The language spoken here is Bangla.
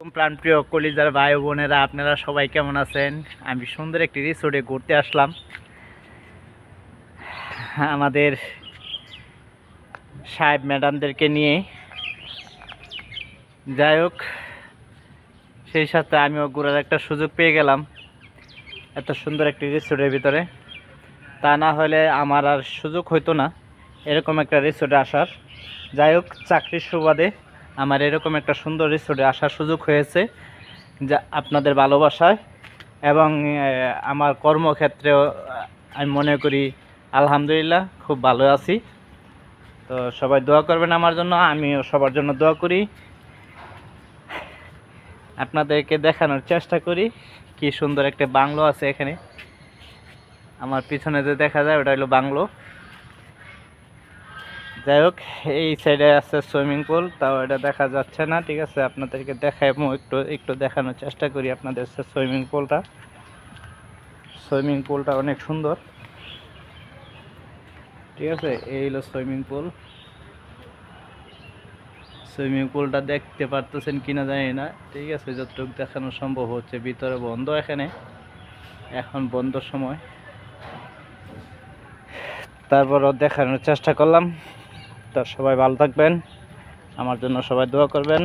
প্রাণপ্রিয় কলিজার ভাই বোনেরা, আপনারা সবাই কেমন আছেন? আমি সুন্দর একটি রিসোর্টে ঘুরতে আসলাম আমাদের সাহেব ম্যাডামদেরকে নিয়ে। যাই হোক, সেই সাথে আমিও ঘোরার একটা সুযোগ পেয়ে গেলাম এত সুন্দর একটি রিসোর্টের ভিতরে। তা না হলে আমার আর সুযোগ হইতো না এরকম একটা রিসোর্টে আসার। যাই হোক, চাকরির সুবাদে আমার এরকম একটা সুন্দর রিসোর্টে আসার সুযোগ হয়েছে, যা আপনাদের ভালোবাসায় এবং আমার কর্মক্ষেত্রেও আমি মনে করি আলহামদুলিল্লাহ খুব ভালো আছি। তো সবাই দোয়া করবেন আমার জন্য, আমিও সবার জন্য দোয়া করি। আপনাদেরকে দেখানোর চেষ্টা করি কি সুন্দর একটা বাংলো আছে এখানে। আমার পিছনে যে দেখা যায় ওটা হলো বাংলো। যাই হোক, এই সাইডে আছে সুইমিং পুল, তাও এটা দেখা যাচ্ছে না। ঠিক আছে, আপনাদেরকে দেখাই, একটু দেখানোর চেষ্টা করি আপনাদের সুইমিং পুলটা অনেক সুন্দর। ঠিক আছে, এই হলো সুইমিং পুলটা দেখতে পারতেছেন কিনা জানি না। ঠিক আছে, যতটুকু দেখানো সম্ভব হচ্ছে। ভিতরে বন্ধ, এখন বন্ধ সময়, তারপরও দেখানোর চেষ্টা করলাম। তো সবাই ভালো থাকবেন, আমার জন্য সবাই দোয়া করবেন।